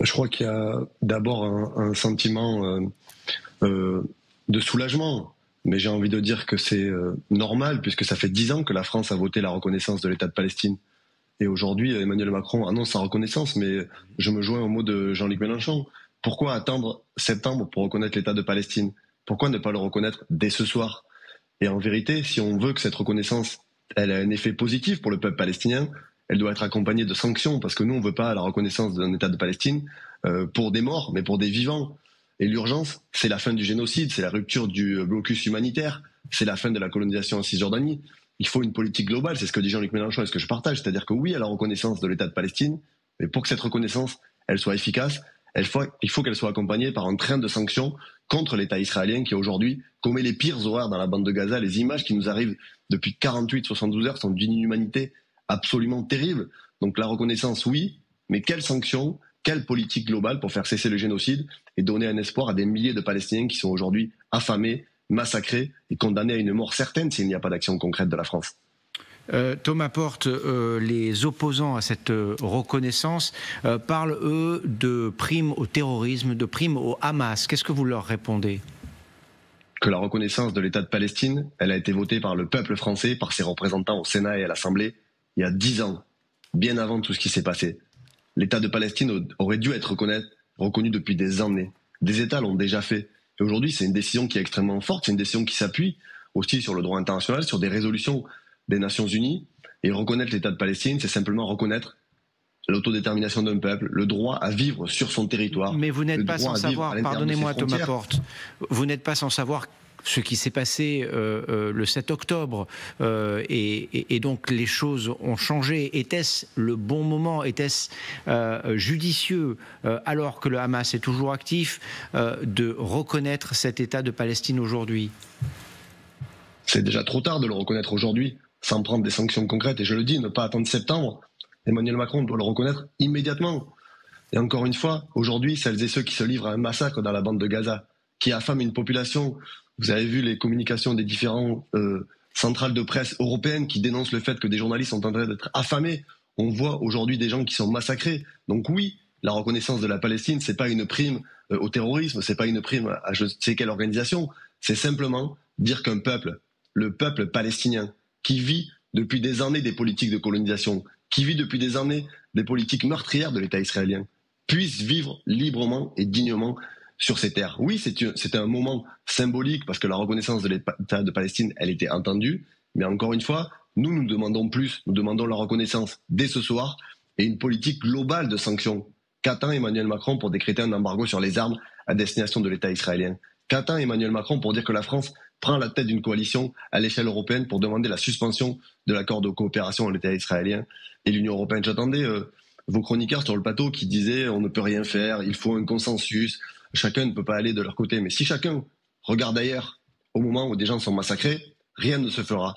Je crois qu'il y a d'abord un sentiment de soulagement. Mais j'ai envie de dire que c'est normal, puisque ça fait 10 ans que la France a voté la reconnaissance de l'État de Palestine. Et aujourd'hui, Emmanuel Macron annonce sa reconnaissance, mais je me joins aux mots de Jean-Luc Mélenchon. Pourquoi attendre septembre pour reconnaître l'État de Palestine? Pourquoi ne pas le reconnaître dès ce soir? Et en vérité, si on veut que cette reconnaissance elle a un effet positif pour le peuple palestinien, elle doit être accompagnée de sanctions, parce que nous, on ne veut pas la reconnaissance d'un État de Palestine pour des morts, mais pour des vivants. Et l'urgence, c'est la fin du génocide, c'est la rupture du blocus humanitaire, c'est la fin de la colonisation en Cisjordanie. Il faut une politique globale, c'est ce que dit Jean-Luc Mélenchon et ce que je partage, c'est-à-dire que oui à la reconnaissance de l'État de Palestine, mais pour que cette reconnaissance elle soit efficace, il faut qu'elle soit accompagnée par un train de sanctions contre l'État israélien qui aujourd'hui commet les pires horreurs dans la bande de Gaza. Les images qui nous arrivent depuis 48-72 heures sont d'une inhumanité absolument terrible. Donc la reconnaissance, oui, mais quelles sanctions, quelle politique globale pour faire cesser le génocide et donner un espoir à des milliers de Palestiniens qui sont aujourd'hui affamés, massacrés et condamnés à une mort certaine s'il n'y a pas d'action concrète de la France. Thomas Porte, les opposants à cette reconnaissance parlent, eux, de primes au terrorisme, de primes au Hamas. Qu'est-ce que vous leur répondez? Que la reconnaissance de l'État de Palestine, elle a été votée par le peuple français, par ses représentants au Sénat et à l'Assemblée, il y a 10 ans, bien avant tout ce qui s'est passé. L'État de Palestine aurait dû être reconnu depuis des années. Des États l'ont déjà fait. Et aujourd'hui, c'est une décision qui est extrêmement forte, c'est une décision qui s'appuie aussi sur le droit international, sur des résolutions des Nations Unies. Et reconnaître l'État de Palestine, c'est simplement reconnaître l'autodétermination d'un peuple, le droit à vivre sur son territoire. Mais vous n'êtes pas sans savoir, pardonnez-moi Thomas Porte, vous n'êtes pas sans savoir ce qui s'est passé le 7 octobre et donc les choses ont changé. Était-ce le bon moment? Était-ce judicieux, alors que le Hamas est toujours actif, de reconnaître cet État de Palestine aujourd'hui? C'est déjà trop tard de le reconnaître aujourd'hui, sans prendre des sanctions concrètes. Et je le dis, ne pas attendre septembre. Emmanuel Macron doit le reconnaître immédiatement. Et encore une fois, aujourd'hui, celles et ceux qui se livrent à un massacre dans la bande de Gaza, qui affament une population, vous avez vu les communications des différentes centrales de presse européennes qui dénoncent le fait que des journalistes sont en train d'être affamés. On voit aujourd'hui des gens qui sont massacrés. Donc oui, la reconnaissance de la Palestine, c'est pas une prime au terrorisme, c'est pas une prime à je sais quelle organisation, c'est simplement dire qu'un peuple, le peuple palestinien, qui vit depuis des années des politiques de colonisation, qui vit depuis des années des politiques meurtrières de l'État israélien, puisse vivre librement et dignement sur ces terres. Oui, c'était un moment symbolique parce que la reconnaissance de l'État de Palestine, elle était entendue, mais encore une fois, nous demandons plus, nous demandons la reconnaissance dès ce soir et une politique globale de sanctions. Qu'attend Emmanuel Macron pour décréter un embargo sur les armes à destination de l'État israélien? Qu'attend Emmanuel Macron pour dire que la France prend la tête d'une coalition à l'échelle européenne pour demander la suspension de l'accord de coopération avec l'État israélien et l'Union européenne? J'attendais vos chroniqueurs sur le plateau qui disaient on ne peut rien faire, il faut un consensus, chacun ne peut pas aller de leur côté. Mais si chacun regarde ailleurs au moment où des gens sont massacrés, rien ne se fera.